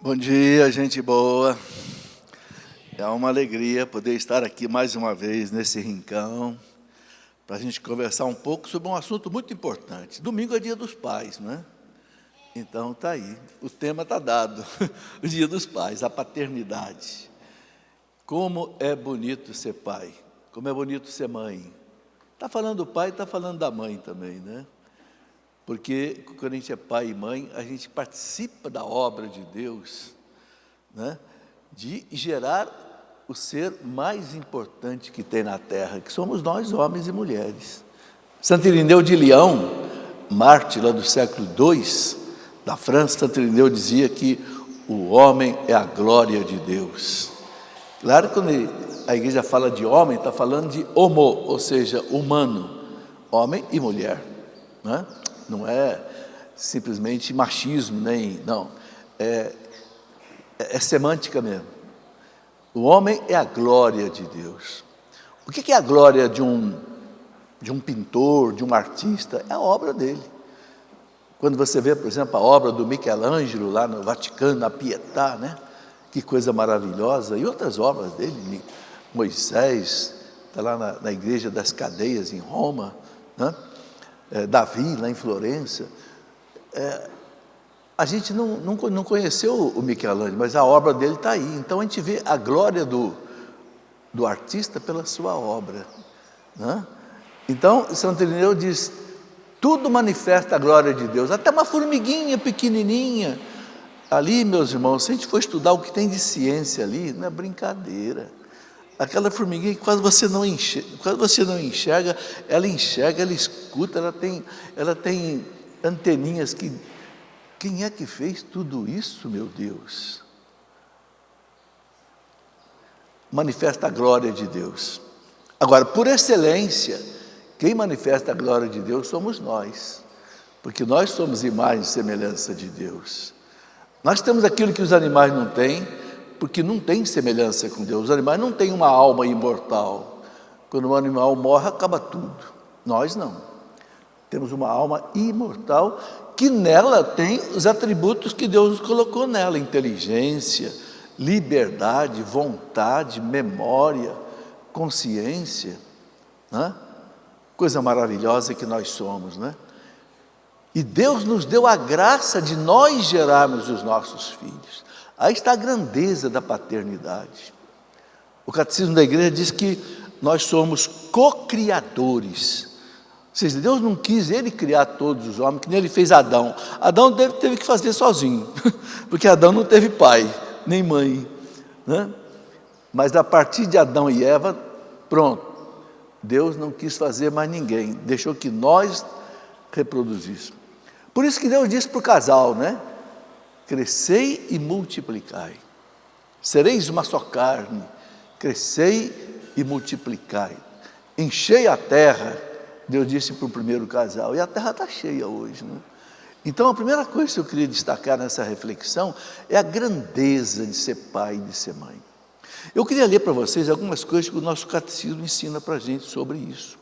Bom dia, gente boa. É uma alegria poder estar aqui mais uma vez nesse rincão, para a gente conversar um pouco sobre um assunto muito importante. Domingo é Dia dos Pais, não é? Então, está aí, o tema está dado, o Dia dos Pais, a paternidade. Como é bonito ser pai, como é bonito ser mãe. Está falando do pai, está falando da mãe também, né? Porque quando a gente é pai e mãe, a gente participa da obra de Deus, né? De gerar o ser mais importante que tem na Terra, que somos nós, homens e mulheres. Santo Irineu de Lyon, mártir lá do século II, da França, Santo Irineu dizia que o homem é a glória de Deus. Claro que quando a igreja fala de homem, está falando de homo, ou seja, humano, homem e mulher, né? Não é simplesmente machismo, nem, não, é semântica mesmo. O homem é a glória de Deus. O que é a glória de um pintor, de um artista? É a obra dele. Quando você vê, por exemplo, a obra do Michelangelo lá no Vaticano, na Pietà, né? Que coisa maravilhosa, e outras obras dele, Moisés, está lá na Igreja das Cadeias em Roma, né? Davi, lá em Florença. A gente não conheceu o Michelangelo, mas a obra dele está aí. Então a gente vê a glória do artista pela sua obra, né? Então, Santo Irineu diz, tudo manifesta a glória de Deus, até uma formiguinha pequenininha. Ali, meus irmãos, se a gente for estudar o que tem de ciência ali, não é brincadeira. Aquela formiguinha que quase você não enxerga, ela enxerga, ela escuta, ela tem anteninhas que... Quem é que fez tudo isso, meu Deus? Manifesta a glória de Deus. Agora, por excelência, quem manifesta a glória de Deus somos nós, porque nós somos imagem e semelhança de Deus. Nós temos aquilo que os animais não têm, porque não tem semelhança com Deus. Os animais não têm uma alma imortal. Quando um animal morre, acaba tudo. Nós não. Temos uma alma imortal, que nela tem os atributos que Deus nos colocou nela: inteligência, liberdade, vontade, memória, consciência, né? Coisa maravilhosa que nós somos, né? E Deus nos deu a graça de nós gerarmos os nossos filhos. Aí está a grandeza da paternidade. O Catecismo da Igreja diz que nós somos co-criadores. Ou seja, Deus não quis Ele criar todos os homens, que nem Ele fez Adão. Adão teve que fazer sozinho, porque Adão não teve pai, nem mãe, né? Mas a partir de Adão e Eva, pronto, Deus não quis fazer mais ninguém, deixou que nós reproduzíssemos. Por isso que Deus disse para o casal, né? Crescei e multiplicai, sereis uma só carne, crescei e multiplicai, enchei a terra. Deus disse para o primeiro casal, e a terra está cheia hoje, né? Então a primeira coisa que eu queria destacar nessa reflexão é a grandeza de ser pai e de ser mãe. Eu queria ler para vocês algumas coisas que o nosso catecismo ensina para a gente sobre isso.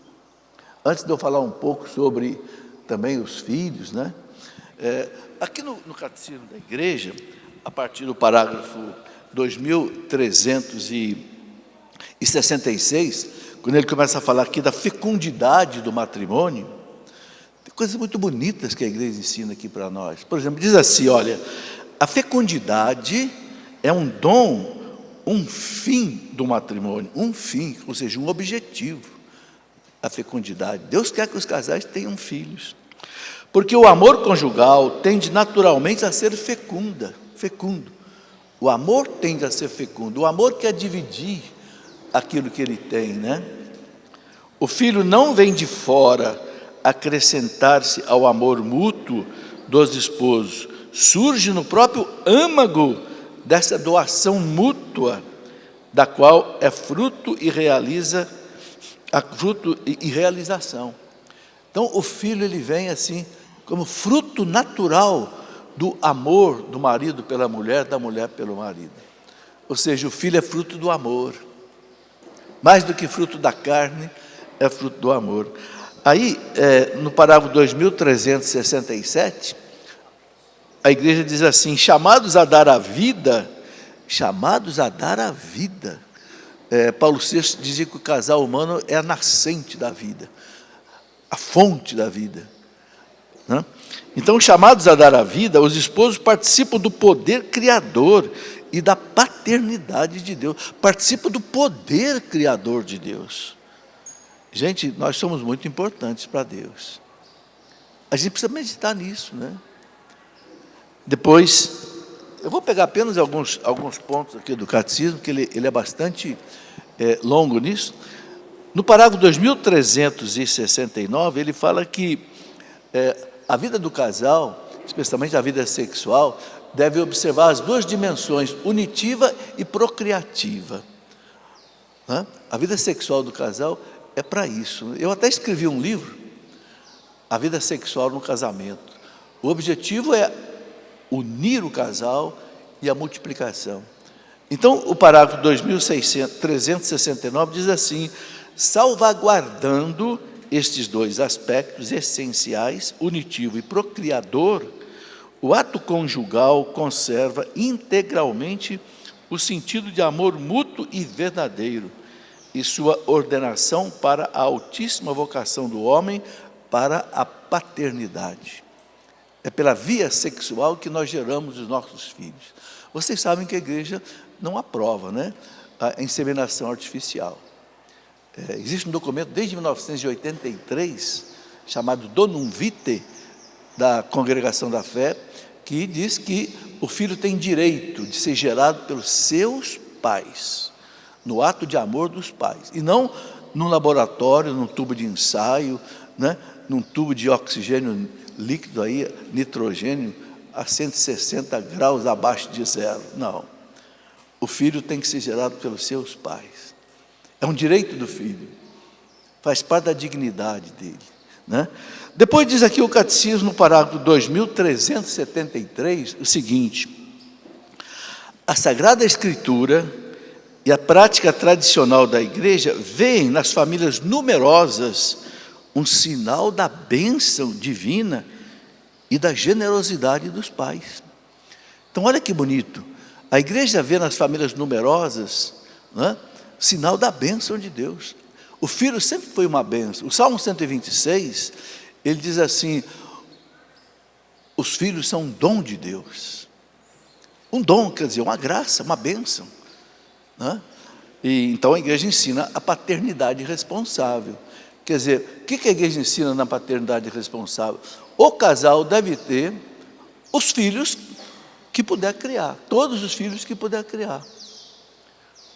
Antes de eu falar um pouco sobre também os filhos, né? Aqui no catecismo da igreja, a partir do parágrafo 2366, quando ele começa a falar aqui da fecundidade do matrimônio, tem coisas muito bonitas que a igreja ensina aqui para nós. Por exemplo, diz assim, olha, a fecundidade é um dom, um fim do matrimônio, um fim, ou seja, um objetivo. A fecundidade, Deus quer que os casais tenham filhos, porque o amor conjugal tende naturalmente a ser fecundo. O amor tende a ser fecundo, o amor quer dividir aquilo que ele tem, né? O filho não vem de fora acrescentar-se ao amor mútuo dos esposos, surge no próprio âmago dessa doação mútua, da qual é fruto e realização. Então o filho, ele vem assim como fruto natural do amor do marido pela mulher, da mulher pelo marido. Ou seja, o filho é fruto do amor, mais do que fruto da carne, é fruto do amor. Aí, no parágrafo 2367, a igreja diz assim: chamados a dar a vida, chamados a dar a vida. Paulo VI dizia que o casal humano é a nascente da vida, a fonte da vida, né? Então, chamados a dar a vida, os esposos participam do poder criador e da paternidade de Deus, participam do poder criador de Deus. Gente, nós somos muito importantes para Deus. A gente precisa meditar nisso, né? Depois, eu vou pegar apenas alguns pontos aqui do catecismo, que ele é bastante longo nisso. No parágrafo 2369, ele fala que a vida do casal, especialmente a vida sexual, deve observar as duas dimensões, unitiva e procriativa, né? A vida sexual do casal é para isso. Eu até escrevi um livro, A Vida Sexual no Casamento. O objetivo é unir o casal e a multiplicação. Então, o parágrafo 2369 diz assim: salvaguardando estes dois aspectos essenciais, unitivo e procriador, o ato conjugal conserva integralmente o sentido de amor mútuo e verdadeiro e sua ordenação para a altíssima vocação do homem para a paternidade. É pela via sexual que nós geramos os nossos filhos. Vocês sabem que a igreja não aprova, né, a inseminação artificial. Existe um documento desde 1983, chamado Donum Vitae, da Congregação da Fé, que diz que o filho tem direito de ser gerado pelos seus pais, no ato de amor dos pais, e não num laboratório, num tubo de ensaio, né, num tubo de oxigênio líquido, aí, nitrogênio, a 160 graus abaixo de zero. Não. O filho tem que ser gerado pelos seus pais. É um direito do filho. Faz parte da dignidade dele, né? Depois diz aqui o catecismo, no parágrafo 2373, o seguinte: a Sagrada Escritura e a prática tradicional da igreja veem nas famílias numerosas um sinal da bênção divina e da generosidade dos pais. Então, olha que bonito. A igreja vê nas famílias numerosas, né, sinal da bênção de Deus. O filho sempre foi uma bênção. O Salmo 126, ele diz assim: os filhos são um dom de Deus. Um dom, quer dizer, uma graça, uma bênção, né? E então a igreja ensina a paternidade responsável. Quer dizer, o que a igreja ensina na paternidade responsável? O casal deve ter os filhos que puder criar, todos os filhos que puder criar.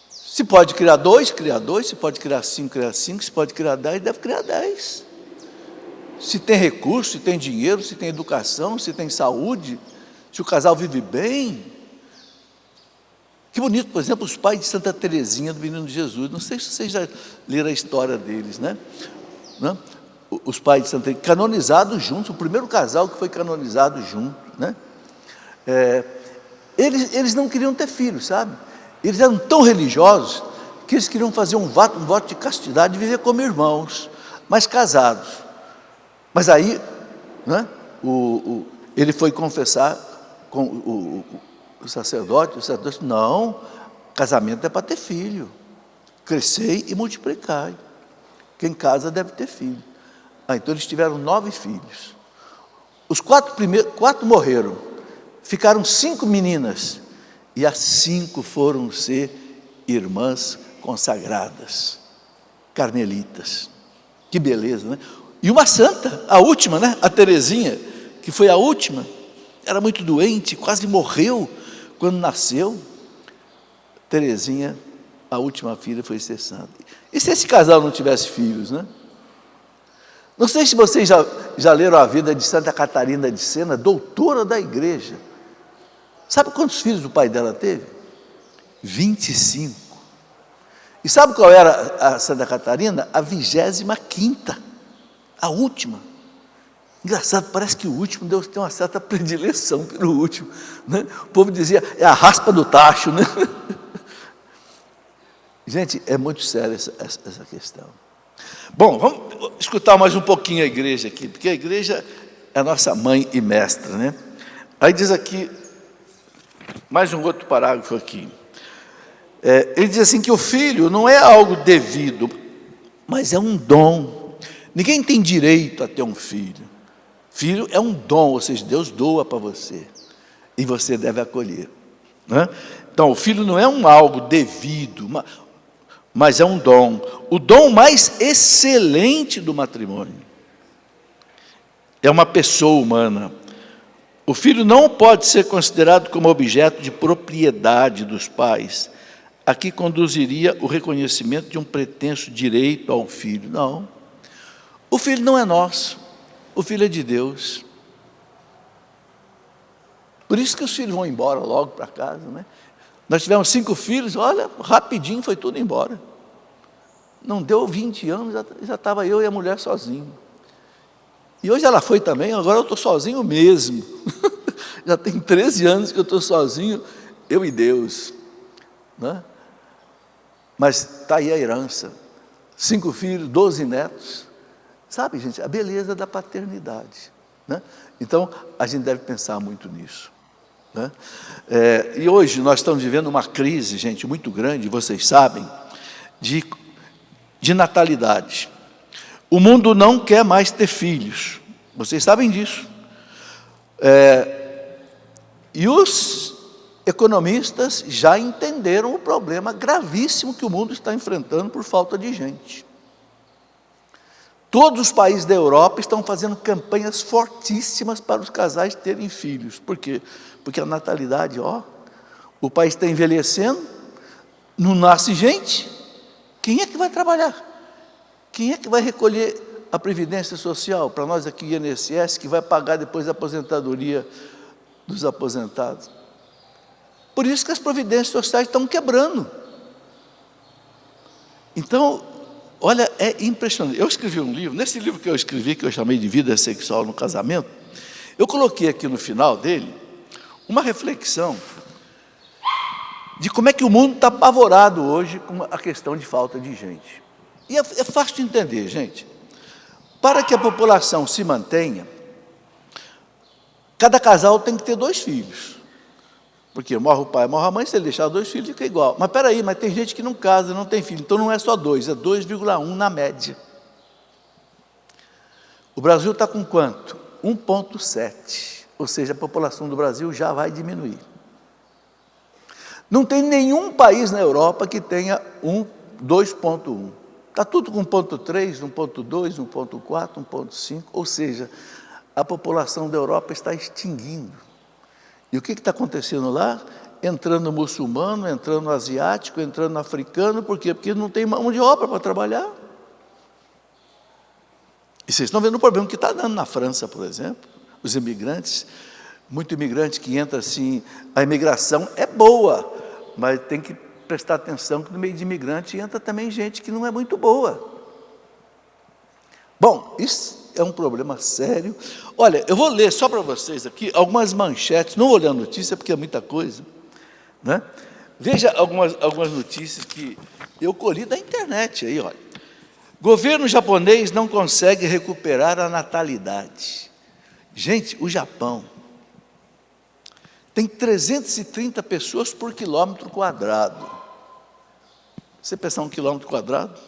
Se pode criar dois, cria dois. Se pode criar cinco, cria cinco. Se pode criar 10, deve criar 10. Se tem recurso, se tem dinheiro, se tem educação, se tem saúde, se o casal vive bem. Que bonito, por exemplo, os pais de Santa Teresinha do Menino Jesus. Não sei se vocês já leram a história deles, né? Os pais de Santa Teresinha, canonizados juntos, o primeiro casal que foi canonizado junto, né? Eles não queriam ter filhos, sabe? Eles eram tão religiosos que eles queriam fazer um voto de castidade e viver como irmãos, mas casados. Mas aí, né, ele foi confessar com o sacerdote disse: não, casamento é para ter filho, crescei e multiplicai. Quem casa deve ter filho. Então eles tiveram 9 filhos. Os 4 morreram, ficaram 5 meninas, e as 5 foram ser irmãs consagradas, carmelitas. Que beleza, né? E uma santa, a última, né? A Teresinha, que foi a última, era muito doente, quase morreu quando nasceu. Teresinha, a última filha, foi ser santa. E se esse casal não tivesse filhos, né? Não sei se vocês já leram a vida de Santa Catarina de Sena, doutora da igreja. Sabe quantos filhos o pai dela teve? 25. E sabe qual era a Santa Catarina? A 25ª, a última. Engraçado, parece que o último, Deus tem uma certa predileção pelo último, né? O povo dizia, é a raspa do tacho, né? Gente, é muito séria essa questão. Bom, vamos escutar mais um pouquinho a igreja aqui, porque a igreja é a nossa mãe e mestra, né? Aí diz aqui, mais um outro parágrafo aqui. Ele diz assim que o filho não é algo devido, mas é um dom. Ninguém tem direito a ter um filho. Filho é um dom, ou seja, Deus doa para você. E você deve acolher. Né? Então, o filho não é algo devido, mas é um dom. O dom mais excelente do matrimônio. É uma pessoa humana. O filho não pode ser considerado como objeto de propriedade dos pais. Aqui conduziria o reconhecimento de um pretenso direito ao filho. Não. O filho não é nosso. O filho é de Deus. Por isso que os filhos vão embora logo para casa, né? Nós tivemos 5 filhos, olha, rapidinho foi tudo embora. Não deu 20 anos, já estava eu e a mulher sozinhos. E hoje ela foi também, agora eu estou sozinho mesmo. Já tem 13 anos que eu estou sozinho, eu e Deus. Né? Mas está aí a herança. 5 filhos, 12 netos. Sabe, gente, a beleza da paternidade. Né? Então, a gente deve pensar muito nisso. Né? E hoje nós estamos vivendo uma crise, gente, muito grande, vocês sabem, de natalidade. O mundo não quer mais ter filhos, vocês sabem disso. E os economistas já entenderam o problema gravíssimo que o mundo está enfrentando por falta de gente. Todos os países da Europa estão fazendo campanhas fortíssimas para os casais terem filhos. Por quê? Porque a natalidade, o país está envelhecendo, não nasce gente, quem é que vai trabalhar? Quem é que vai recolher a Previdência Social? Para nós aqui, INSS, que vai pagar depois a aposentadoria dos aposentados. Por isso que as providências sociais estão quebrando. Então, olha, é impressionante. Eu escrevi um livro, nesse livro que eu escrevi, que eu chamei de Vida Sexual no Casamento, eu coloquei aqui no final dele uma reflexão de como é que o mundo está apavorado hoje com a questão de falta de gente. E é fácil de entender, gente. Para que a população se mantenha, cada casal tem que ter 2 filhos. Porque morre o pai, morre a mãe, se ele deixar 2 filhos, fica igual. Mas espera aí, mas tem gente que não casa, não tem filho. Então não é só 2, é 2,1 na média. O Brasil está com quanto? 1,7. Ou seja, a população do Brasil já vai diminuir. Não tem nenhum país na Europa que tenha 2,1. Está tudo com 1,3, 1,2, 1,4, 1,5. Ou seja, a população da Europa está extinguindo. E o que está acontecendo lá? Entrando muçulmano, entrando asiático, entrando africano. Por quê? Porque não tem mão de obra para trabalhar. E vocês estão vendo o problema que está dando na França, por exemplo. Os imigrantes, muito imigrante que entra assim, a imigração é boa, mas tem que prestar atenção que no meio de imigrante entra também gente que não é muito boa. Bom, isso é um problema sério. Olha, eu vou ler só para vocês aqui algumas manchetes, não vou ler a notícia porque é muita coisa, né? Veja algumas notícias que eu colhi da internet aí, olha. Governo japonês não consegue recuperar a natalidade. Gente, o Japão tem 330 pessoas por quilômetro quadrado. Você pensar 1 quilômetro quadrado?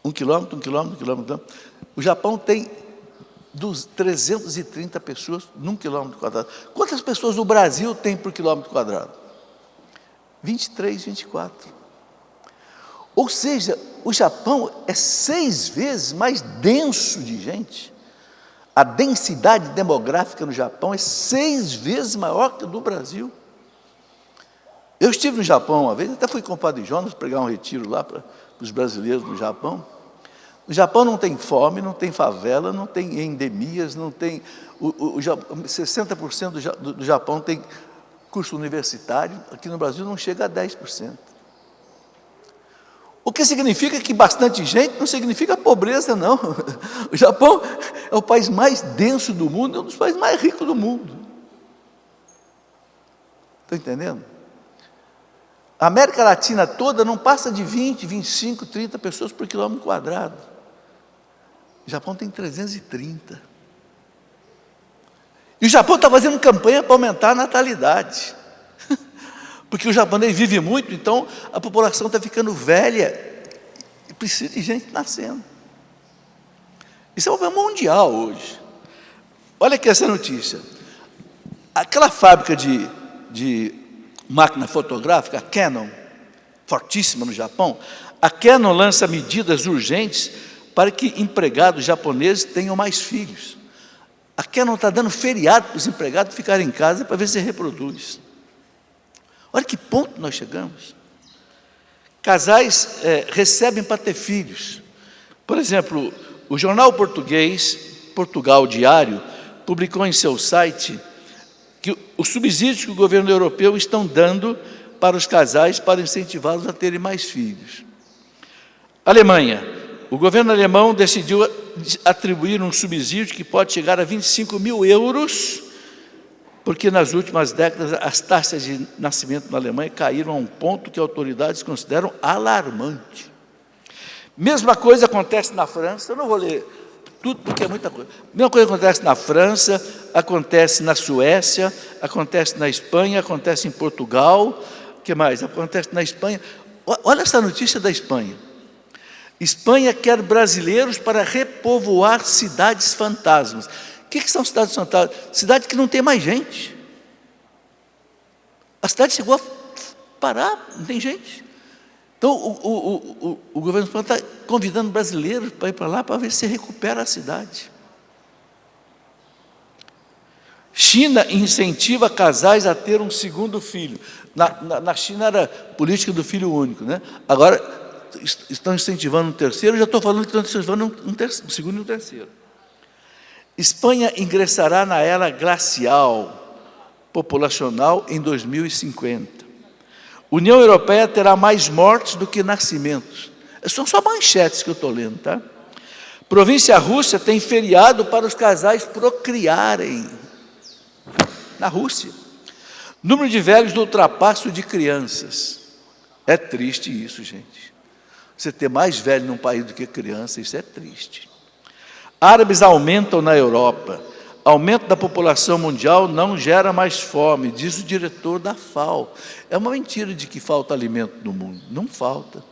1 quilômetro, 1 quilômetro, 1 quilômetro. O Japão tem 330 pessoas num quilômetro quadrado. Quantas pessoas o Brasil tem por quilômetro quadrado? 23, 24. Ou seja, o Japão é 6 vezes mais denso de gente. A densidade demográfica no Japão é 6 vezes maior que a do Brasil. Eu estive no Japão uma vez, até fui com o Padre Jonas pregar um retiro lá para os brasileiros no Japão. No Japão não tem fome, não tem favela, não tem endemias, não tem... 60% do Japão tem curso universitário, aqui no Brasil não chega a 10%. O que significa que bastante gente não significa pobreza, não. O Japão é o país mais denso do mundo, é um dos países mais ricos do mundo. Estão entendendo? A América Latina toda não passa de 20, 25, 30 pessoas por quilômetro quadrado. O Japão tem 330. E o Japão está fazendo campanha para aumentar a natalidade. Porque o japonês vive muito, então a população está ficando velha e precisa de gente nascendo. Isso é um problema mundial hoje. Olha aqui essa notícia. Aquela fábrica de máquina fotográfica, a Canon, fortíssima no Japão, a Canon lança medidas urgentes para que empregados japoneses tenham mais filhos. A Canon está dando feriado para os empregados ficarem em casa para ver se reproduz. Olha que ponto nós chegamos. Casais recebem para ter filhos. Por exemplo, o jornal português, Portugal Diário, publicou em seu site que os subsídios que o governo europeu estão dando para os casais para incentivá-los a terem mais filhos. Alemanha. O governo alemão decidiu atribuir um subsídio que pode chegar a 25 mil euros, porque nas últimas décadas as taxas de nascimento na Alemanha caíram a um ponto que autoridades consideram alarmante. Mesma coisa acontece na França, eu não vou ler tudo porque é muita coisa. Mesma coisa acontece na França, acontece na Suécia, acontece na Espanha, acontece em Portugal, o que mais? Acontece na Espanha. Olha essa notícia da Espanha. Espanha quer brasileiros para repovoar cidades fantasmas. O que são cidades fantasmas? Cidade que não tem mais gente. A cidade chegou a parar, não tem gente. Então, o governo espanhol está convidando brasileiros para ir para lá para ver se recupera a cidade. China incentiva casais a ter um segundo filho. Na China era política do filho único, né? Agora estão incentivando um terceiro, já estou falando que estão incentivando um segundo e um terceiro. Espanha ingressará na era glacial populacional em 2050. União Europeia terá mais mortes do que nascimentos. São só manchetes que eu estou lendo, tá? Província Rússia tem feriado para os casais procriarem. Na Rússia. Número de velhos ultrapassa o de crianças. É triste isso, gente. Você ter mais velho num país do que criança, isso é triste. Árabes aumentam na Europa. Aumento da população mundial não gera mais fome, diz o diretor da FAO. É uma mentira de que falta alimento no mundo. Não falta.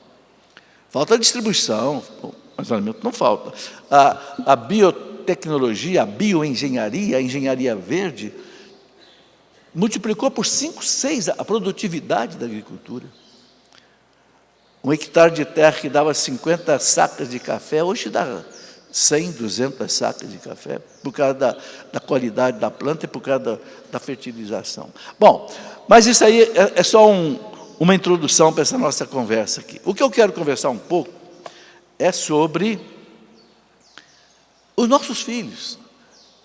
Falta distribuição, mas o alimento não falta. A biotecnologia, a bioengenharia, a engenharia verde, multiplicou por 5, 6 a produtividade da agricultura. Um hectare de terra que dava 50 sacas de café, hoje dá 100, 200 sacas de café, por causa da qualidade da planta e por causa da fertilização. Bom, mas isso aí é só uma introdução para essa nossa conversa aqui. O que eu quero conversar um pouco é sobre os nossos filhos.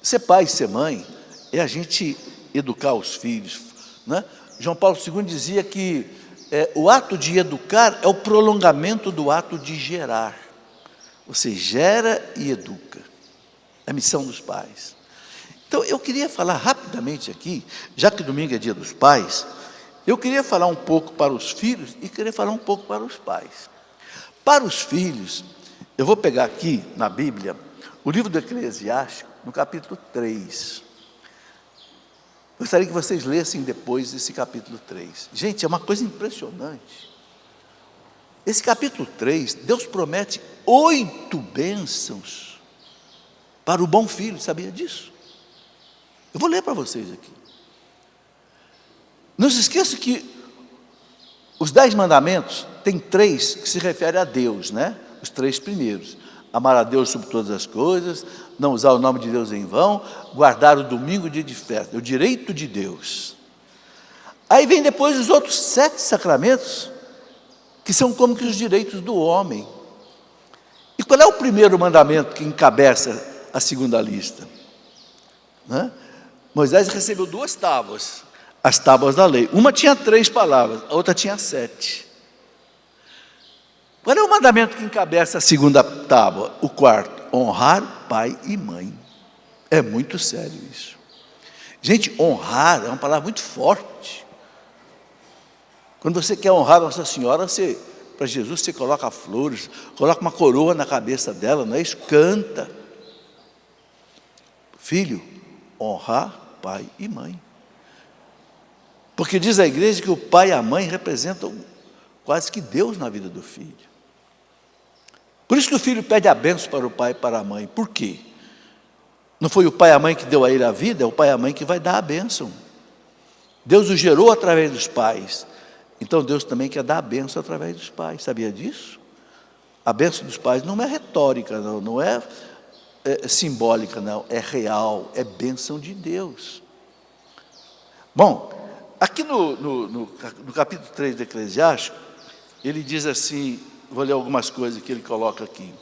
Ser pai, ser mãe, é a gente educar os filhos, né? João Paulo II dizia que o ato de educar é o prolongamento do ato de gerar. Você gera e educa. É a missão dos pais. Então, eu queria falar rapidamente aqui, já que domingo é dia dos pais, eu queria falar um pouco para os filhos e queria falar um pouco para os pais. Para os filhos, eu vou pegar aqui na Bíblia, o livro do Eclesiástico, no capítulo 3. Gostaria que vocês lessem depois esse capítulo 3. Gente, é uma coisa impressionante. Esse capítulo 3, Deus promete 8 bênçãos para o bom filho, sabia disso? Eu vou ler para vocês aqui. Não se esqueça que os 10 mandamentos, tem 3 que se referem a Deus, né? Os 3 primeiros. Amar a Deus sobre todas as coisas, não usar o nome de Deus em vão, guardar o domingo, dia de festa, o direito de Deus. Aí vem depois os outros 7 sacramentos, que são como que os direitos do homem. E qual é o primeiro mandamento que encabeça a segunda lista? Né? Moisés recebeu 2 tábuas, as tábuas da lei. Uma tinha 3 palavras, a outra tinha 7. Qual é o mandamento que encabeça a segunda tábua? O quarto, honrar pai e mãe. É muito sério isso. Gente, honrar é uma palavra muito forte. Quando você quer honrar Nossa Senhora, para Jesus, você coloca flores, coloca uma coroa na cabeça dela, não é isso? Canta. Filho, honrar pai e mãe. Porque diz a igreja que o pai e a mãe representam quase que Deus na vida do filho. Por isso que o filho pede a bênção para o pai e para a mãe. Por quê? Não foi o pai e a mãe que deu a ele a vida, é o pai e a mãe que vai dar a bênção. Deus o gerou através dos pais. Então Deus também quer dar a bênção através dos pais. Sabia disso? A bênção dos pais não é retórica, não é simbólica, não. É real, é bênção de Deus. Bom, aqui no capítulo 3 do Eclesiástico, ele diz assim, vou ler algumas coisas que ele coloca aqui.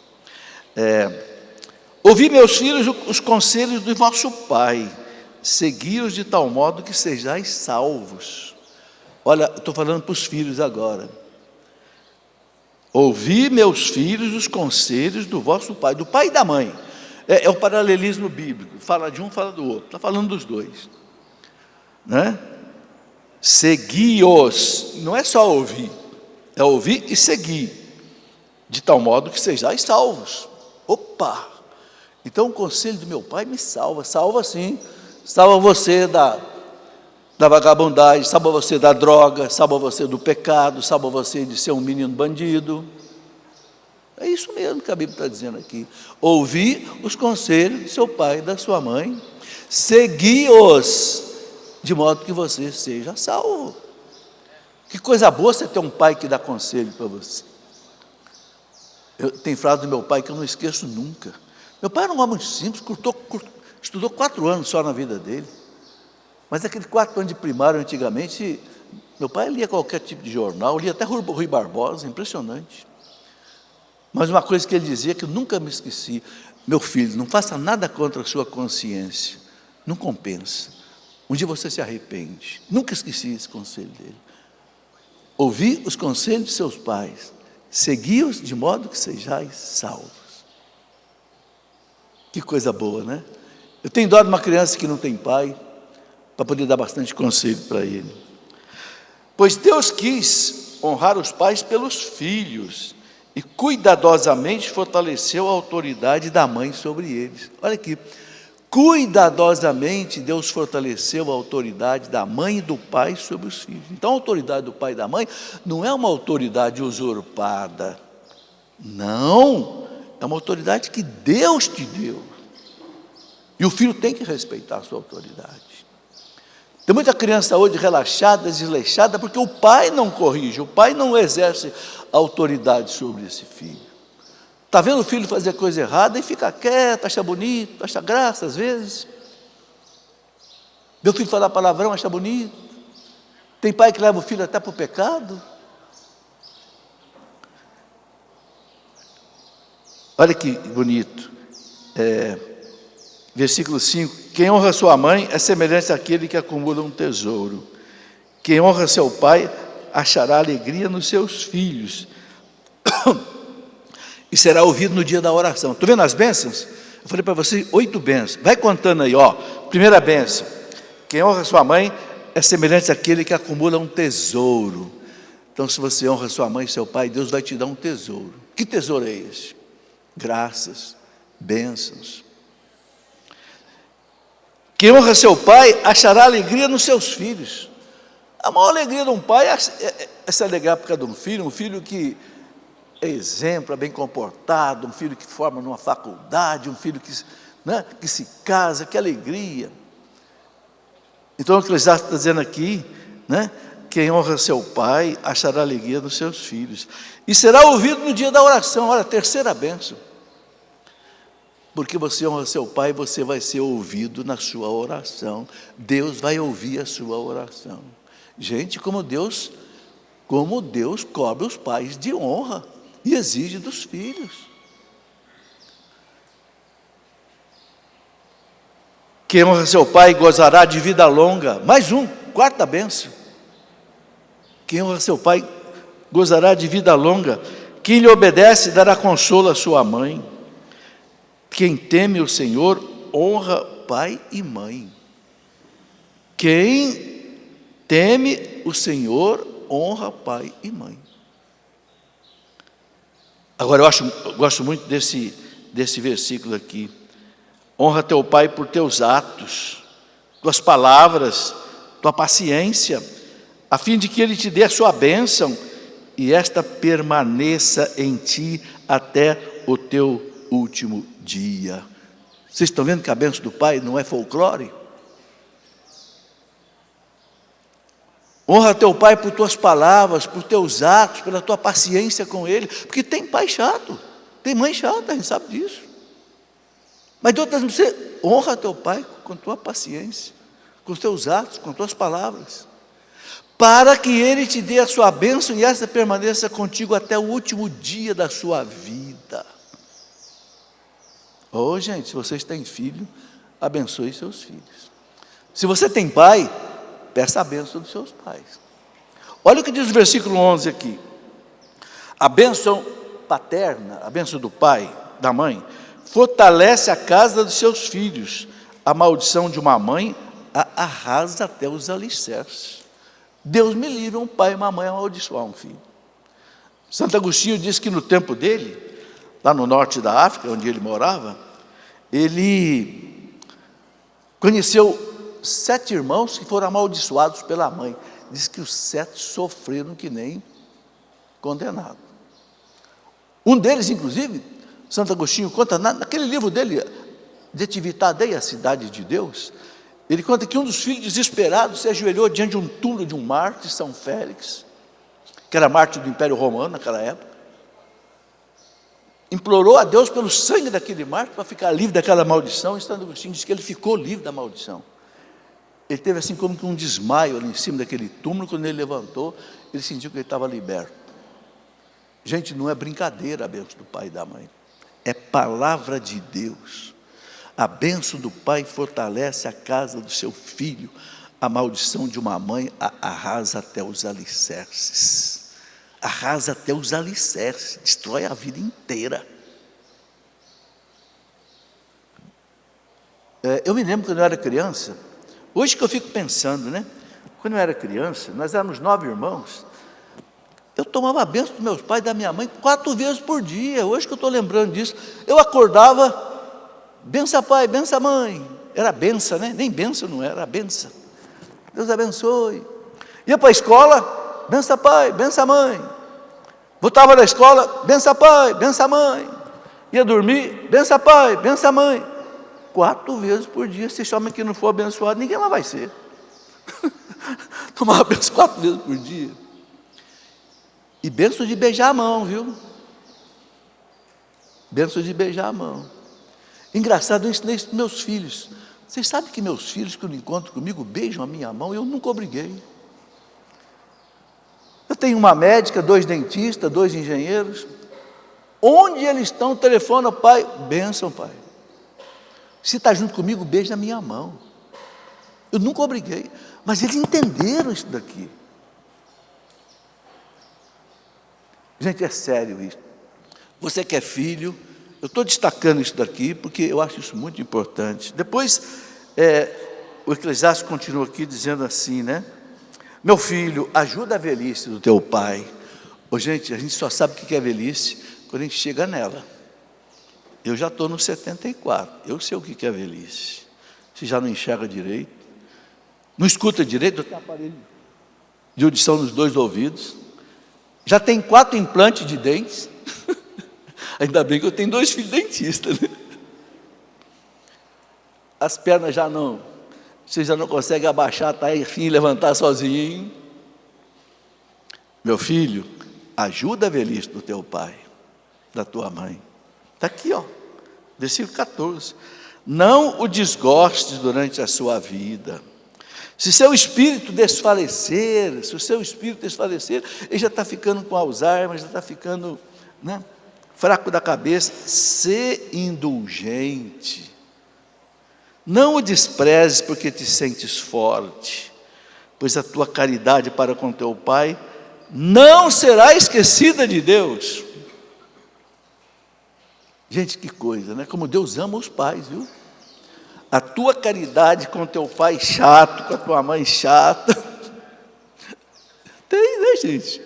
Ouvi, meus filhos, os conselhos do vosso pai, segui-os de tal modo que sejais salvos. Olha, estou falando para os filhos agora. Ouvi, meus filhos, os conselhos do vosso pai, do pai e da mãe. É o paralelismo bíblico, fala de um, fala do outro, está falando dos dois. Né? Segui-os, não é só ouvir, é ouvir e seguir, de tal modo que sejais salvos. Opa! Então o conselho do meu pai me salva, salva sim, salva você da vagabundagem, salva você da droga, salva você do pecado, salva você de ser um menino bandido. É isso mesmo que a Bíblia está dizendo aqui. Ouvir os conselhos do seu pai e da sua mãe, segui-os, de modo que você seja salvo. Que coisa boa você ter um pai que dá conselho para você. Tem frase do meu pai que eu não esqueço nunca. Meu pai era um homem simples, estudou 4 anos só na vida dele. Mas aqueles 4 anos de primário, antigamente, meu pai lia qualquer tipo de jornal, lia até Rui Barbosa, impressionante. Mas uma coisa que ele dizia que eu nunca me esqueci: meu filho, não faça nada contra a sua consciência, não compensa. Um dia você se arrepende. Nunca esqueci esse conselho dele. Ouvi os conselhos de seus pais, segui-os de modo que sejais salvos. Que coisa boa, né? Eu tenho dó de uma criança que não tem pai, para poder dar bastante conselho para ele. Pois Deus quis honrar os pais pelos filhos e cuidadosamente fortaleceu a autoridade da mãe sobre eles. Olha aqui, cuidadosamente Deus fortaleceu a autoridade da mãe e do pai sobre os filhos. Então a autoridade do pai e da mãe não é uma autoridade usurpada, não, é uma autoridade que Deus te deu. E o filho tem que respeitar a sua autoridade. Tem muita criança hoje relaxada, desleixada, porque o pai não corrige, o pai não exerce autoridade sobre esse filho. Está vendo o filho fazer coisa errada e fica quieto, acha bonito, acha graça às vezes. Meu filho falar palavrão, acha bonito. Tem pai que leva o filho até para o pecado. Olha que bonito. Versículo 5, quem honra sua mãe é semelhante àquele que acumula um tesouro. Quem honra seu pai achará alegria nos seus filhos e será ouvido no dia da oração. Estou vendo as bênçãos? Eu falei para você 8 bênçãos. Vai contando aí, ó. Primeira bênção, quem honra sua mãe é semelhante àquele que acumula um tesouro. Então, se você honra sua mãe e seu pai, Deus vai te dar um tesouro. Que tesouro é esse? Graças, bênçãos. Quem honra seu pai achará alegria nos seus filhos. A maior alegria de um pai é se alegrar por causa de um filho que é exemplo, é bem comportado, um filho que forma numa faculdade, um filho que se casa, que alegria. Então o Eclesiastes está dizendo aqui, quem honra seu pai achará alegria nos seus filhos. E será ouvido no dia da oração. Olha, a terceira bênção. Porque você honra seu pai, você vai ser ouvido na sua oração. Deus vai ouvir a sua oração. Gente, como Deus cobre os pais de honra e exige dos filhos. Quem honra seu pai gozará de vida longa. Mais quarta bênção. Quem honra seu pai gozará de vida longa. Quem lhe obedece dará consolo à sua mãe. Quem teme o Senhor honra pai e mãe. Quem teme o Senhor honra pai e mãe. Agora eu gosto muito desse versículo aqui. Honra teu pai por teus atos. tuas palavras, tua paciência, a fim de que Ele te dê a sua bênção e esta permaneça em ti até o teu último dia. Vocês estão vendo que a bênção do Pai não é folclore? Honra teu pai por tuas palavras, por teus atos, pela tua paciência com ele, porque tem pai chato, tem mãe chata, a gente sabe disso. Mas de outras, você honra teu pai com tua paciência, com os teus atos, com tuas palavras, para que ele te dê a sua bênção e essa permaneça contigo até o último dia da sua vida. Oh, gente, se vocês têm filho, abençoe seus filhos. Se você tem pai, peça a bênção dos seus pais. Olha o que diz o versículo 11 aqui. A bênção paterna, a bênção do pai, da mãe, fortalece a casa dos seus filhos. A maldição de uma mãe a arrasa até os alicerces. Deus me livre um pai e uma mãe a amaldiçoar um filho. Santo Agostinho diz que no tempo dele, lá no norte da África, onde ele morava, ele conheceu 7 irmãos que foram amaldiçoados pela mãe. Diz que os 7 sofreram que nem condenados. Um deles, inclusive, Santo Agostinho conta, naquele livro dele, De Civitate, a Cidade de Deus, ele conta que um dos filhos desesperados se ajoelhou diante de um túmulo de um mártir, São Félix, que era mártir do Império Romano naquela época, implorou a Deus pelo sangue daquele mártir para ficar livre daquela maldição, e Santo Agostinho diz que ele ficou livre da maldição. Ele teve assim como que um desmaio ali em cima daquele túmulo. Quando ele levantou, ele sentiu que ele estava liberto. Gente, não é brincadeira a bênção do pai e da mãe, é palavra de Deus. A bênção do pai fortalece a casa do seu filho, a maldição de uma mãe arrasa até os alicerces. Arrasa até os alicerces, destrói a vida inteira. Eu me lembro quando eu era criança. Hoje que eu fico pensando, né? Quando eu era criança, nós éramos 9 irmãos. Eu tomava a bênção dos meus pais e da minha mãe 4 vezes por dia. Hoje que eu estou lembrando disso. Eu acordava, bença pai, bença mãe. Era benção, né? Nem benção não era benção. Deus abençoe. Ia para a escola, bença pai, bença mãe. Voltava da escola, bença pai, bença mãe. Ia dormir, bença pai, bença mãe. 4 vezes por dia. Se esse homem aqui não for abençoado, ninguém mais vai ser. Tomava bênção 4 vezes por dia. E bênção de beijar a mão, viu? Bênção de beijar a mão. Engraçado, eu ensinei isso para meus filhos. Vocês sabem que meus filhos, quando encontram comigo, beijam a minha mão? Eu nunca obriguei. Eu tenho uma médica, 2 dentistas, 2 engenheiros. Onde eles estão, telefona, pai, bênção, pai. Se está junto comigo, beija a minha mão. Eu nunca obriguei, mas eles entenderam isso daqui. Gente, é sério isso. Você que é filho, eu estou destacando isso daqui, porque eu acho isso muito importante. Depois, o Eclesiastes continua aqui dizendo assim, né? Meu filho, ajuda a velhice do teu pai. Gente, a gente só sabe o que é velhice quando a gente chega nela. Eu já estou no 74, eu sei o que é velhice. Você já não enxerga direito, não escuta direito, eu tenho aparelho de audição nos 2 ouvidos, já tem 4 implantes de dentes, ainda bem que eu tenho 2 filhos dentistas, né? As pernas já não, você já não consegue abaixar, tá, enfim, levantar sozinho. Meu filho, ajuda a velhice do teu pai, da tua mãe. Está aqui, ó, versículo 14. Não o desgostes durante a sua vida. Se seu espírito desfalecer, ele já está ficando com Alzheimer, já está ficando, né, fraco da cabeça. Sê indulgente. Não o desprezes porque te sentes forte, pois a tua caridade para com teu pai não será esquecida de Deus. Gente, que coisa, né? Como Deus ama os pais, viu? A tua caridade com teu pai chato, com a tua mãe chata. Tem, né, gente?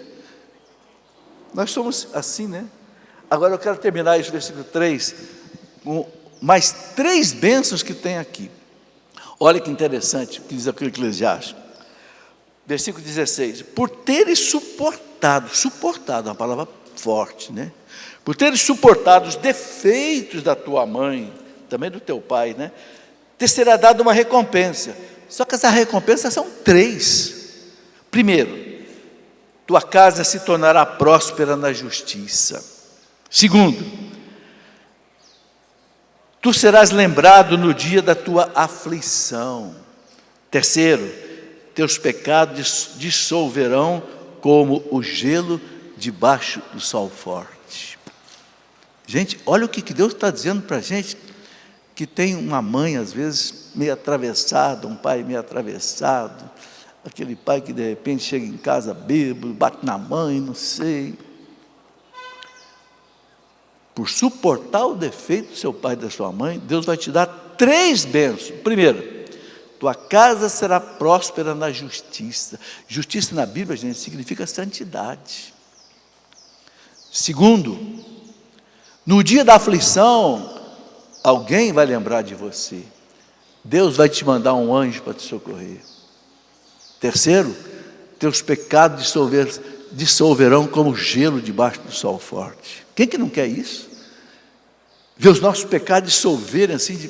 Nós somos assim, né? Agora eu quero terminar esse versículo 3 com mais 3 bênçãos que tem aqui. Olha que interessante o que diz aqui o Eclesiastes. Versículo 16. Por teres suportado, uma palavra forte, né? Por teres suportado os defeitos da tua mãe, também do teu pai, né? Te será dada uma recompensa. Só que essas recompensas são 3. Primeiro, tua casa se tornará próspera na justiça. Segundo, tu serás lembrado no dia da tua aflição. Terceiro, teus pecados dissolverão como o gelo debaixo do sol forte. Gente, olha o que Deus está dizendo para a gente, que tem uma mãe, às vezes, meio atravessada, um pai meio atravessado, aquele pai que de repente chega em casa bêbado, bate na mãe, não sei. Por suportar o defeito do seu pai e da sua mãe, Deus vai te dar 3 bênçãos. Primeiro, tua casa será próspera na justiça. Justiça na Bíblia, gente, significa santidade. Segundo, no dia da aflição, alguém vai lembrar de você. Deus vai te mandar um anjo para te socorrer. Terceiro, teus pecados dissolverão como gelo debaixo do sol forte. Quem que não quer isso? Ver os nossos pecados dissolverem assim,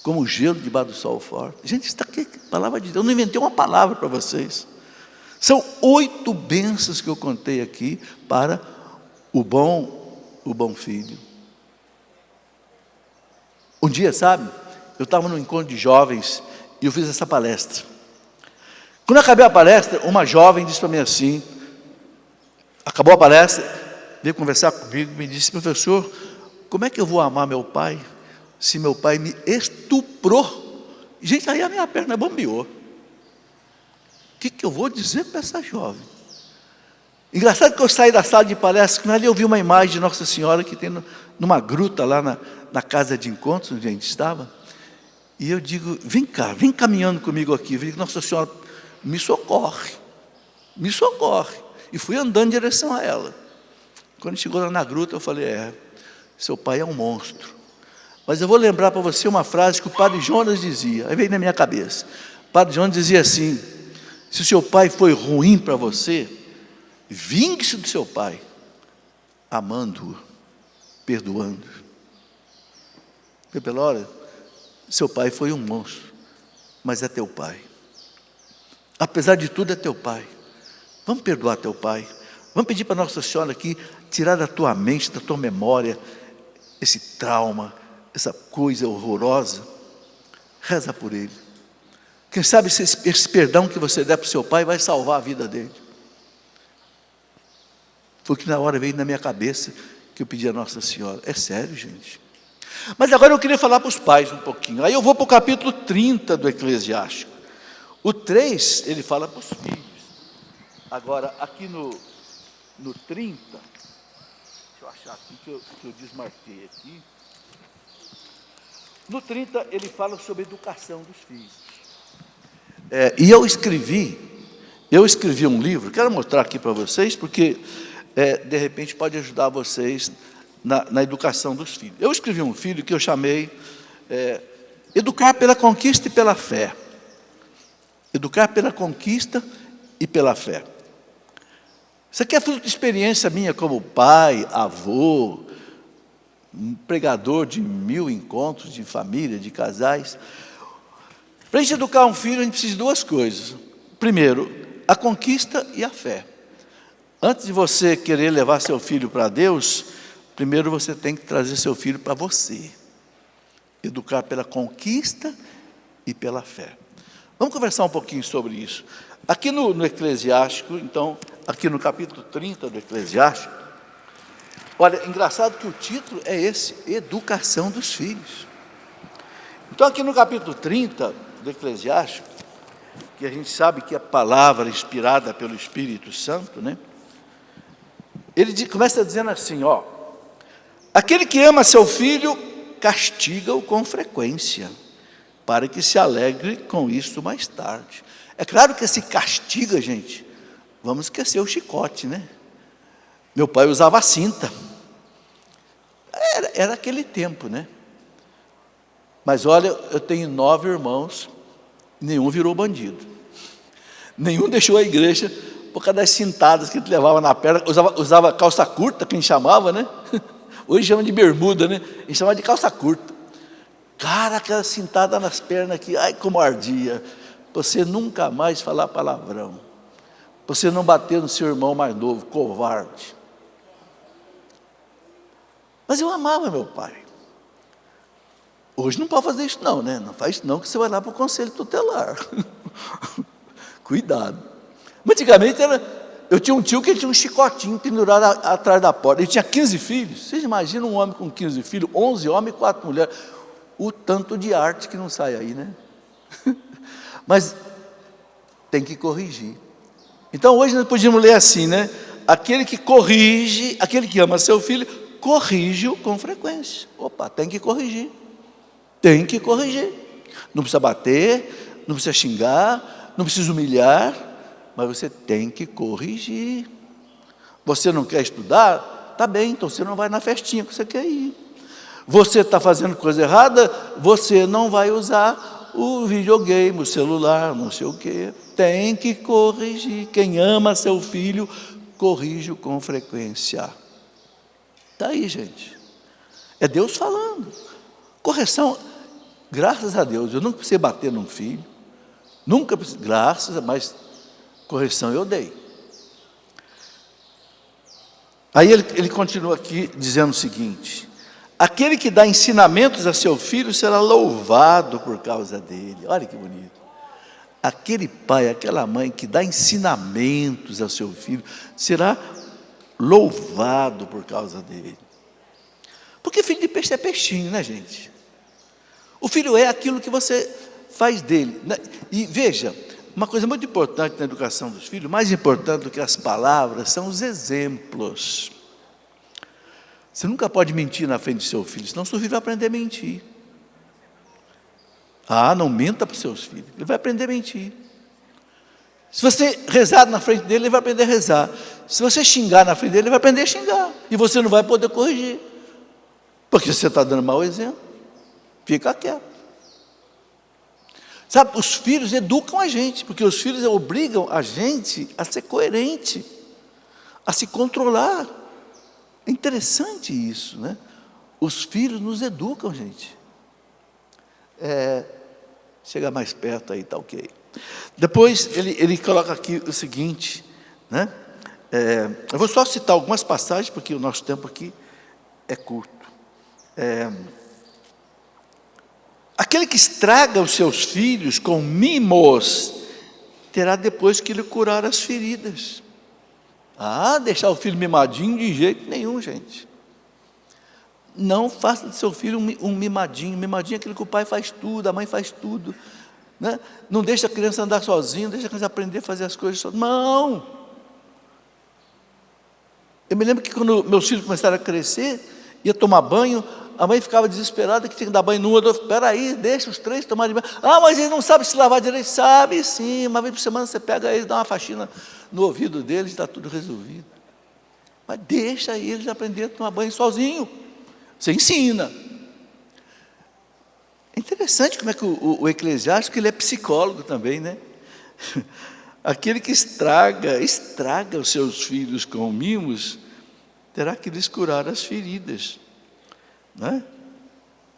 como gelo debaixo do sol forte. Gente, isso está aqui, palavra de Deus. Eu não inventei uma palavra para vocês. São 8 bênçãos que eu contei aqui para o bom filho. Um dia, sabe, eu estava num encontro de jovens e eu fiz essa palestra. Quando eu acabei a palestra, uma jovem disse para mim assim, acabou a palestra, veio conversar comigo, me disse: professor, como é que eu vou amar meu pai se meu pai me estuprou? Gente, aí a minha perna bombeou. O que eu vou dizer para essa jovem? Engraçado que eu saí da sala de palestra, com ela, eu vi uma imagem de Nossa Senhora que tem numa gruta lá na casa de encontros onde a gente estava. E eu digo: vem cá, vem caminhando comigo aqui. Eu digo: Nossa Senhora, me socorre, me socorre. E fui andando em direção a ela. Quando chegou lá na gruta, eu falei: seu pai é um monstro. Mas eu vou lembrar para você uma frase que o Padre Jonas dizia, aí veio na minha cabeça. O Padre Jonas dizia assim: se o seu pai foi ruim para você, vingue-se do seu pai, amando-o, perdoando-o. Pela hora, seu pai foi um monstro, mas é teu pai. Apesar de tudo, é teu pai. Vamos perdoar teu pai. Vamos pedir para Nossa Senhora aqui tirar da tua mente, da tua memória, esse trauma, essa coisa horrorosa. Reza por ele. Quem sabe esse perdão que você der para o seu pai vai salvar a vida dele. Foi que na hora veio na minha cabeça que eu pedi a Nossa Senhora. É sério, gente. Mas agora eu queria falar para os pais um pouquinho. Aí eu vou para o capítulo 30 do Eclesiástico. O 3, ele fala para os filhos. Agora, aqui no 30, deixa eu achar aqui que eu desmarquei aqui. No 30, ele fala sobre a educação dos filhos. E eu escrevi um livro, quero mostrar aqui para vocês, porque de repente pode ajudar vocês na educação dos filhos. Eu escrevi um filho que eu chamei Educar pela Conquista e pela Fé. Educar pela conquista e pela fé. Isso aqui é fruto de experiência minha como pai, avô, um pregador de 1000 encontros de família, de casais. Para a gente educar um filho, a gente precisa de 2 coisas. Primeiro, a conquista e a fé. Antes de você querer levar seu filho para Deus, primeiro você tem que trazer seu filho para você. Educar pela conquista e pela fé. Vamos conversar um pouquinho sobre isso. Aqui no Eclesiástico, então, aqui no capítulo 30 do Eclesiástico, olha, engraçado que o título é esse: Educação dos Filhos. Então, aqui no capítulo 30 do Eclesiástico, que a gente sabe que é a palavra inspirada pelo Espírito Santo, né? Ele começa dizendo assim, aquele que ama seu filho, castiga-o com frequência, para que se alegre com isso mais tarde. É claro que esse castiga, gente, vamos esquecer o chicote, né? Meu pai usava cinta. Era aquele tempo, né? Mas olha, eu tenho 9 irmãos, nenhum virou bandido. Nenhum deixou a igreja por causa das cintadas que ele levava na perna. Usava calça curta, que a gente chamava, né? Hoje chama de bermuda, né? A gente chama de calça curta. Cara, aquela cintada nas pernas aqui, ai como ardia. Você nunca mais falar palavrão. Você não bater no seu irmão mais novo, covarde. Mas eu amava meu pai. Hoje não pode fazer isso não, né? Não faz isso não, que você vai lá para o conselho tutelar. Cuidado. Mas antigamente eu tinha um tio que tinha um chicotinho pendurado atrás da porta. Ele tinha 15 filhos. Vocês imaginam um homem com 15 filhos, 11 homens e 4 mulheres. O tanto de arte que não sai aí, né? Mas tem que corrigir. Então hoje nós podíamos ler assim, né? Aquele que corrige, aquele que ama seu filho, corrige-o com frequência. Opa, tem que corrigir. Tem que corrigir. Não precisa bater, não precisa xingar, não precisa humilhar, mas você tem que corrigir. Você não quer estudar? Tá bem, então você não vai na festinha que você quer ir. Você está fazendo coisa errada, você não vai usar o videogame, o celular, não sei o quê. Tem que corrigir. Quem ama seu filho, corrige-o com frequência. Está aí, gente. É Deus falando. Correção, graças a Deus, eu nunca precisei bater num filho. Nunca precisei, mas correção eu dei. Aí ele continua aqui dizendo o seguinte: aquele que dá ensinamentos a seu filho será louvado por causa dele. Olha que bonito. Aquele pai, aquela mãe que dá ensinamentos ao seu filho será louvado por causa dele. Porque filho de peixe é peixinho, né, gente? O filho é aquilo que você faz dele. E veja, uma coisa muito importante na educação dos filhos, mais importante do que as palavras, são os exemplos. Você nunca pode mentir na frente do seu filho, senão seu filho vai aprender a mentir. Ah, não minta para os seus filhos, ele vai aprender a mentir. Se você rezar na frente dele, ele vai aprender a rezar. Se você xingar na frente dele, ele vai aprender a xingar. E você não vai poder corrigir, porque você está dando mau exemplo. Fica quieto. Sabe, os filhos educam a gente, porque os filhos obrigam a gente a ser coerente, a se controlar. É interessante isso, né? Os filhos nos educam, gente. Chega mais perto aí, tá ok. Depois ele coloca aqui o seguinte, né? Eu vou só citar algumas passagens, porque o nosso tempo aqui é curto. Aquele que estraga os seus filhos com mimos, terá depois que lhe curar as feridas. Deixar o filho mimadinho de jeito nenhum, gente. Não faça do seu filho um mimadinho. Mimadinho é aquilo que o pai faz tudo, a mãe faz tudo, né? Não deixa a criança andar sozinha, deixa a criança aprender a fazer as coisas sozinha. Não! Eu me lembro que quando meus filhos começaram a crescer, ia tomar banho, a mãe ficava desesperada que tinha que dar banho num ou dois. Espera aí, deixa os 3 tomarem banho. Mas ele não sabe se lavar direito. Sabe sim, uma vez por semana você pega eles, dá uma faxina no ouvido deles, está tudo resolvido. Mas deixa eles aprender a tomar banho sozinho. Você ensina. É interessante como é que o eclesiástico, ele é psicólogo também, né? Aquele que estraga os seus filhos com mimos, terá que lhes curar as feridas, né?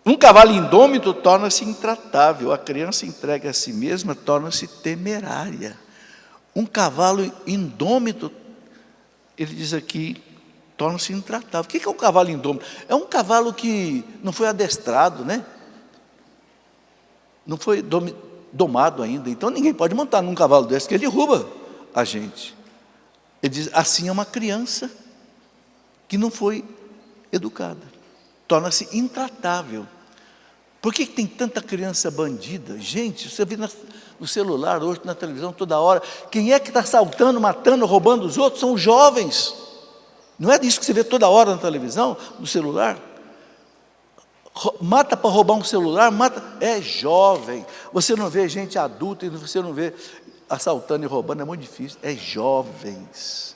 Um cavalo indômito torna-se intratável, a criança entregue a si mesma torna-se temerária. Um cavalo indômito, ele diz aqui, torna-se intratável. O que é um cavalo indômito? É um cavalo que não foi adestrado, né? Não foi domado ainda. Então ninguém pode montar num cavalo desse, que ele derruba a gente. Ele diz, assim é uma criança que não foi educada. Torna-se intratável. Por que tem tanta criança bandida? Gente, você vê no celular hoje, na televisão, toda hora. Quem é que está assaltando, matando, roubando os outros? São os jovens. Não é isso que você vê toda hora na televisão, no celular? Mata para roubar um celular, mata. É jovem. Você não vê gente adulta e você não vê assaltando e roubando, é muito difícil. É jovens.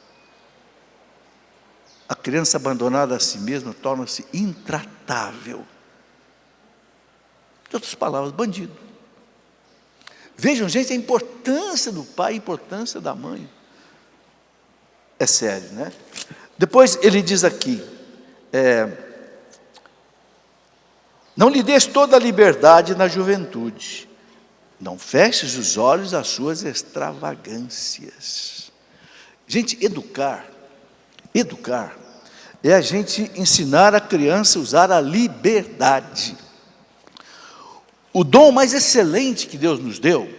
A criança abandonada a si mesma torna-se intratável. De outras palavras, bandido. Vejam, gente, a importância do pai, a importância da mãe. É sério, né? Depois ele diz aqui, não lhe des toda a liberdade na juventude, não feches os olhos às suas extravagâncias. Gente, educar é a gente ensinar a criança a usar a liberdade. O dom mais excelente que Deus nos deu,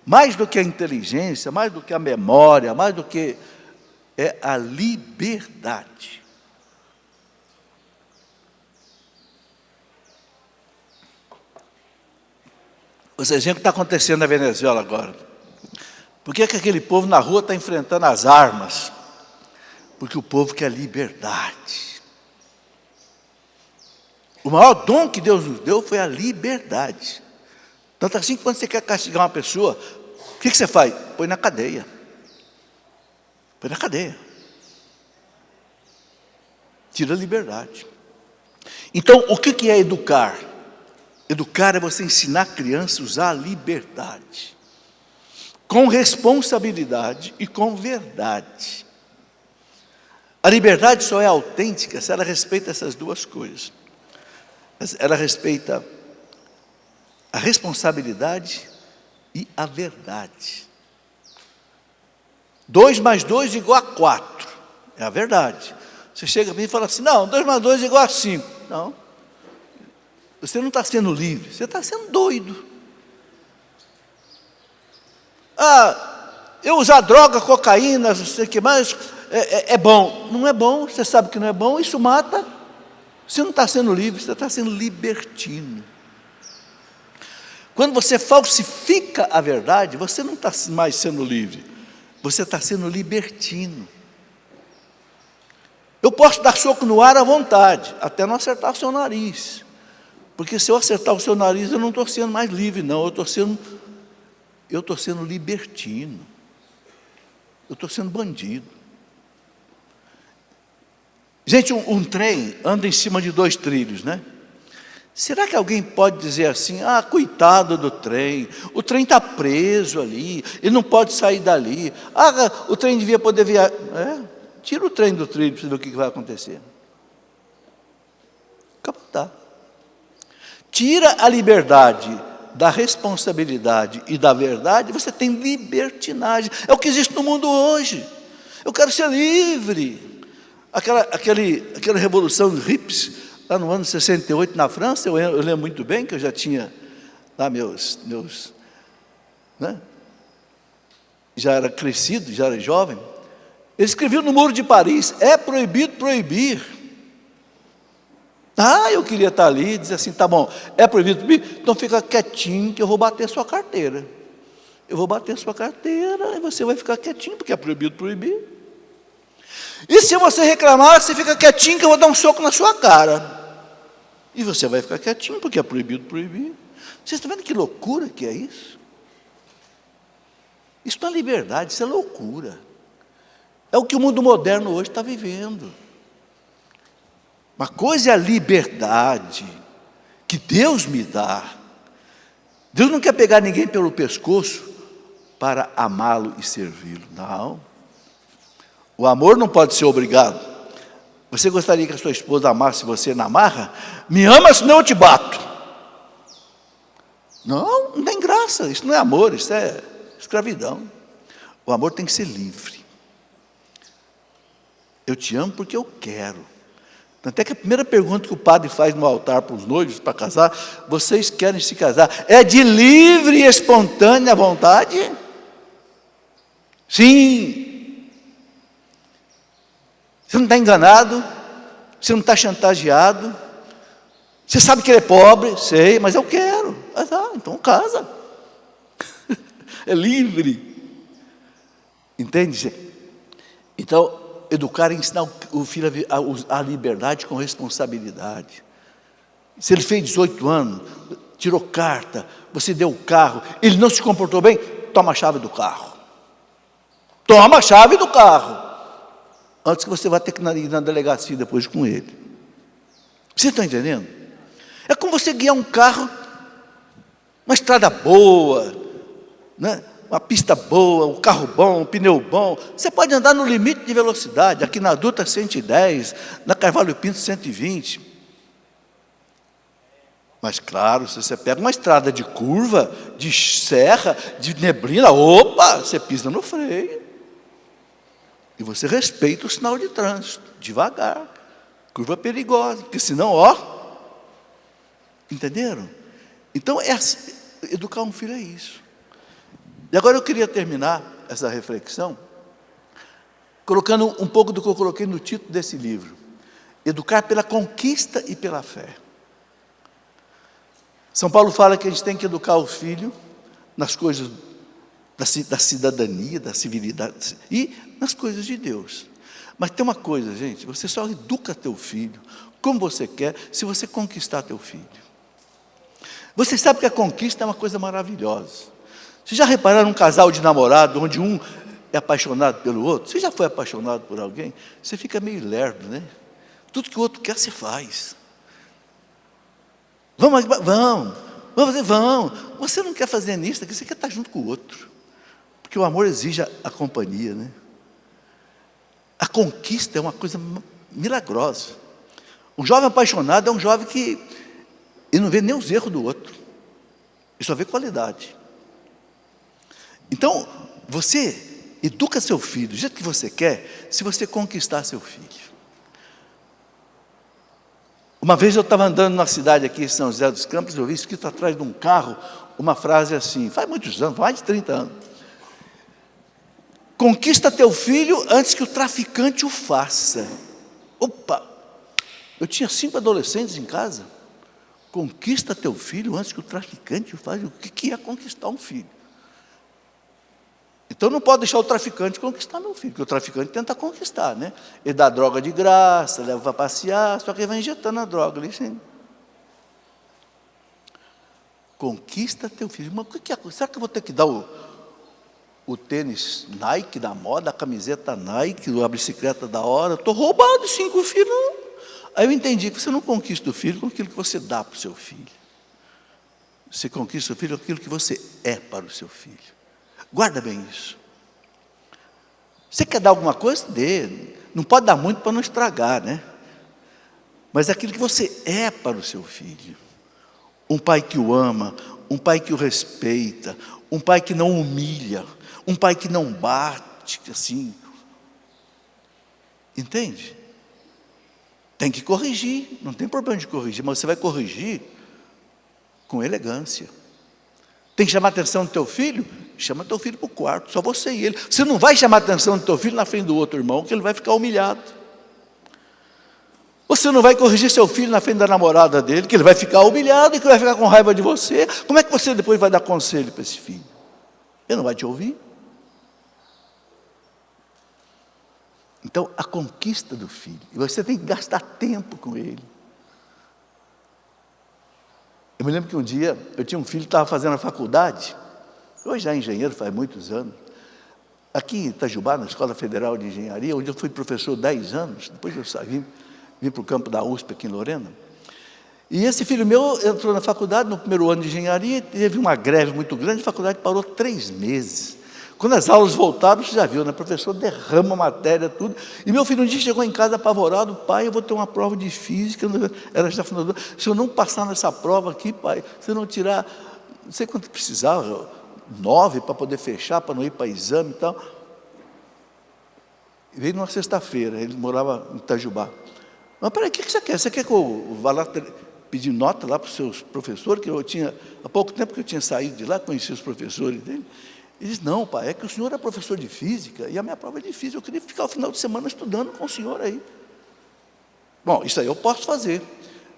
mais do que a inteligência, mais do que a memória, mais do que é a liberdade. Vocês veem o que está acontecendo na Venezuela agora. Por que aquele povo na rua está enfrentando as armas? Porque o povo quer liberdade. O maior dom que Deus nos deu foi a liberdade. Tanto assim que quando você quer castigar uma pessoa, o que você faz? Põe na cadeia. Põe na cadeia. Tira a liberdade. Então, o que é educar? Educar é você ensinar a criança a usar a liberdade. Com responsabilidade e com verdade. A liberdade só é autêntica se ela respeita essas duas coisas. Ela respeita a responsabilidade e a verdade. 2 mais 2 igual a 4. É a verdade. Você chega para mim e fala assim, não, 2 mais 2 igual a 5. Não. Você não está sendo livre, você está sendo doido. Eu usar droga, cocaína, não sei o que mais, é bom. Não é bom, você sabe que não é bom, isso mata. Você não está sendo livre, você está sendo libertino. Quando você falsifica a verdade, você não está mais sendo livre, você está sendo libertino. Eu posso dar soco no ar à vontade, até não acertar o seu nariz. Porque se eu acertar o seu nariz, eu não estou sendo mais livre, não, eu estou sendo libertino. Eu estou sendo bandido. Gente, um trem anda em cima de 2 trilhos, né? Será que alguém pode dizer assim, coitado do trem, o trem está preso ali, ele não pode sair dali, o trem devia poder viajar. Tira o trem do trilho para você ver o que vai acontecer. Capotar. Tira a liberdade da responsabilidade e da verdade, você tem libertinagem. É o que existe no mundo hoje. Eu quero ser livre. Aquela revolução dos hippies, lá no ano 68 na França, eu lembro muito bem que eu já tinha lá meus né? Já era crescido, já era jovem. Ele escreveu no Muro de Paris, é proibido proibir. Eu queria estar ali e dizer assim, tá bom, é proibido proibir? Então fica quietinho que eu vou bater sua carteira. Eu vou bater sua carteira e você vai ficar quietinho, porque é proibido proibir. E se você reclamar, você fica quietinho que eu vou dar um soco na sua cara. E você vai ficar quietinho, porque é proibido proibir. Vocês estão vendo que loucura que é isso? Isso não é liberdade, isso é loucura. É o que o mundo moderno hoje está vivendo. Uma coisa é a liberdade que Deus me dá. Deus não quer pegar ninguém pelo pescoço para amá-lo e servi-lo. Não. O amor não pode ser obrigado. Você gostaria que a sua esposa amasse você na marra? Me ama, senão eu te bato. Não tem graça. Isso não é amor, isso é escravidão. O amor tem que ser livre. Eu te amo porque eu quero. Até que a primeira pergunta que o padre faz no altar para os noivos, para casar, vocês querem se casar? É de livre e espontânea vontade? Sim. Você não está enganado, você não está chantageado, você sabe que ele é pobre, sei, mas eu quero. Então casa. É livre. Entende? Então, educar é ensinar o filho a liberdade com responsabilidade. Se ele fez 18 anos, tirou carta, você deu o carro, ele não se comportou bem, toma a chave do carro. Toma a chave do carro. Antes que você vá ter que ir na delegacia depois com ele. Vocês estão entendendo? É como você guiar um carro, uma estrada boa, né? Uma pista boa, um carro bom, um pneu bom. Você pode andar no limite de velocidade. Aqui na Dutra 110, na Carvalho Pinto 120. Mas claro, se você pega uma estrada de curva, de serra, de neblina, opa, você pisa no freio. E você respeita o sinal de trânsito, devagar. Curva perigosa, porque senão, ó. Entenderam? Então, educar um filho é isso. E agora eu queria terminar essa reflexão colocando um pouco do que eu coloquei no título desse livro. Educar pela conquista e pela fé. São Paulo fala que a gente tem que educar o filho nas coisas da cidadania, da civilidade e nas coisas de Deus. Mas tem uma coisa, gente, você só educa teu filho como você quer se você conquistar teu filho. Você sabe que a conquista é uma coisa maravilhosa. Vocês já repararam um casal de namorado onde um é apaixonado pelo outro? Você já foi apaixonado por alguém? Você fica meio lerdo, né? Tudo que o outro quer, você faz. Vamos. Você não quer fazer nisso, porque você quer estar junto com o outro. Porque o amor exige a companhia, né? A conquista é uma coisa milagrosa. Um jovem apaixonado é um jovem que ele não vê nem os erros do outro. Ele só vê qualidade. Então, você educa seu filho do jeito que você quer, se você conquistar seu filho. Uma vez eu estava andando na cidade aqui em São José dos Campos, eu vi escrito atrás de um carro, uma frase assim, faz muitos anos, mais de 30 anos. Conquista teu filho antes que o traficante o faça. Opa! Eu tinha 5 adolescentes em casa. Conquista teu filho antes que o traficante o faça. O que é conquistar um filho? Então não pode deixar o traficante conquistar meu filho, porque o traficante tenta conquistar, né? Ele dá droga de graça, leva para passear, só que ele vai injetando a droga ali, assim. Conquista teu filho. Mas o que é? Será que eu vou ter que dar o tênis Nike da moda, a camiseta Nike, a bicicleta da hora? Estou roubado 5 filhos. Aí eu entendi que você não conquista o filho com aquilo que você dá para o seu filho. Você conquista o filho com aquilo que você é para o seu filho. Guarda bem isso. Você quer dar alguma coisa? Dê. Não pode dar muito para não estragar, né? Mas aquilo que você é para o seu filho. Um pai que o ama, um pai que o respeita, um pai que não humilha, um pai que não bate, assim. Entende? Tem que corrigir, não tem problema de corrigir, mas você vai corrigir com elegância. Tem que chamar a atenção do teu filho? Chama teu filho para o quarto, só você e ele. Você não vai chamar a atenção do teu filho na frente do outro irmão, que ele vai ficar humilhado. Você não vai corrigir seu filho na frente da namorada dele, que ele vai ficar humilhado e que vai ficar com raiva de você. Como é que você depois vai dar conselho para esse filho? Ele não vai te ouvir. Então, a conquista do filho, e você tem que gastar tempo com ele. Eu me lembro que um dia, eu tinha um filho que estava fazendo a faculdade, hoje já é engenheiro, faz muitos anos, aqui em Itajubá, na Escola Federal de Engenharia, onde eu fui professor 10 anos, depois eu saí, vim para o campo da USP aqui em Lorena, e esse filho meu entrou na faculdade no primeiro ano de engenharia, teve uma greve muito grande, a faculdade parou 3 meses. Quando as aulas voltaram, você já viu, né? O professor derrama a matéria, tudo. E meu filho um dia chegou em casa apavorado: pai, eu vou ter uma prova de física, era já fundador. Se eu não passar nessa prova aqui, pai, se eu não tirar, não sei quanto precisava, 9 para poder fechar, para não ir para exame e tal. E veio numa sexta-feira, ele morava em Itajubá. Mas peraí, o que você quer? Você quer que eu vá lá pedir nota lá para os seus professores? Que eu tinha, há pouco tempo que eu tinha saído de lá, conheci os professores dele. Ele disse: não, pai, é que o senhor é professor de física e a minha prova é de física, eu queria ficar o final de semana estudando com o senhor aí. Bom, isso aí eu posso fazer.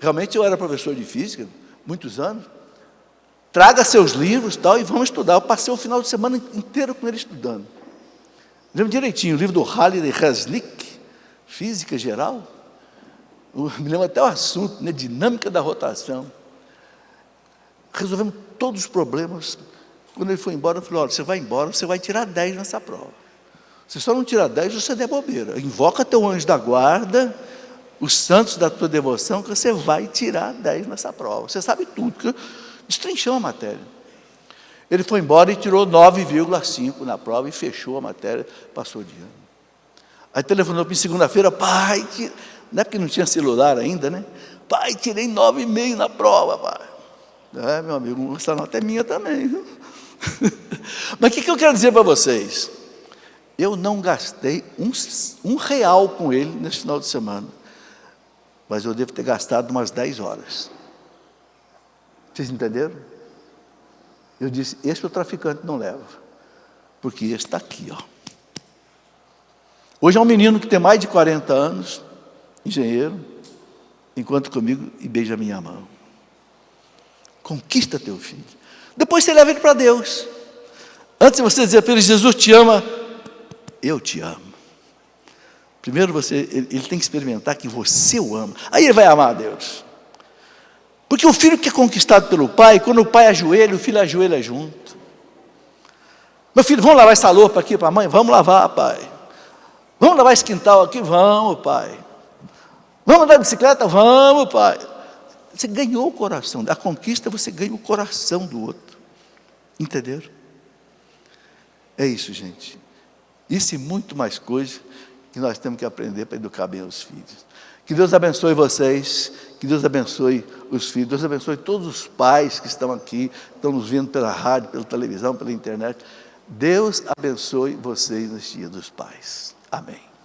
Realmente eu era professor de física, muitos anos. Traga seus livros e tal, e vamos estudar. Eu passei o final de semana inteiro com ele estudando. Lembro direitinho, o livro do Halil Resnick, Física Geral. Me lembro até o assunto, né, dinâmica da rotação. Resolvemos todos os problemas. Quando ele foi embora, eu falei: olha, você vai embora, você vai tirar 10 nessa prova. Se só não tirar 10, você der bobeira. Invoca teu anjo da guarda, os santos da tua devoção, que você vai tirar 10 nessa prova. Você sabe tudo, porque destrinchou a matéria. Ele foi embora e tirou 9,5 na prova e fechou a matéria, passou de ano. Aí telefonou para mim segunda-feira, pai, não é porque não tinha celular ainda, né? Pai, tirei 9,5 na prova, pai. Meu amigo, essa nota é minha também, viu? Mas o que eu quero dizer para vocês? Eu não gastei um real com ele nesse final de semana, mas eu devo ter gastado umas 10 horas. Vocês entenderam? Eu disse, esse o traficante não leva, porque esse está aqui, ó. Hoje é um menino que tem mais de 40 anos, engenheiro, encontra comigo e beija a minha mão. Conquista teu filho. Depois você leva ele para Deus. Antes de você dizer para ele, Jesus te ama, eu te amo. Primeiro ele tem que experimentar que você o ama. Aí ele vai amar a Deus. Porque o filho que é conquistado pelo pai, quando o pai ajoelha, o filho ajoelha junto. Meu filho, vamos lavar essa louça aqui para a mãe? Vamos lavar, pai. Vamos lavar esse quintal aqui? Vamos, pai. Vamos andar de bicicleta? Vamos, pai. Você ganhou o coração. A conquista, você ganha o coração do outro. Entenderam? É isso, gente. Isso e muito mais coisa que nós temos que aprender para educar bem os filhos. Que Deus abençoe vocês, que Deus abençoe os filhos, Deus abençoe todos os pais que estão aqui, estão nos vendo pela rádio, pela televisão, pela internet. Deus abençoe vocês neste Dia dos Pais. Amém.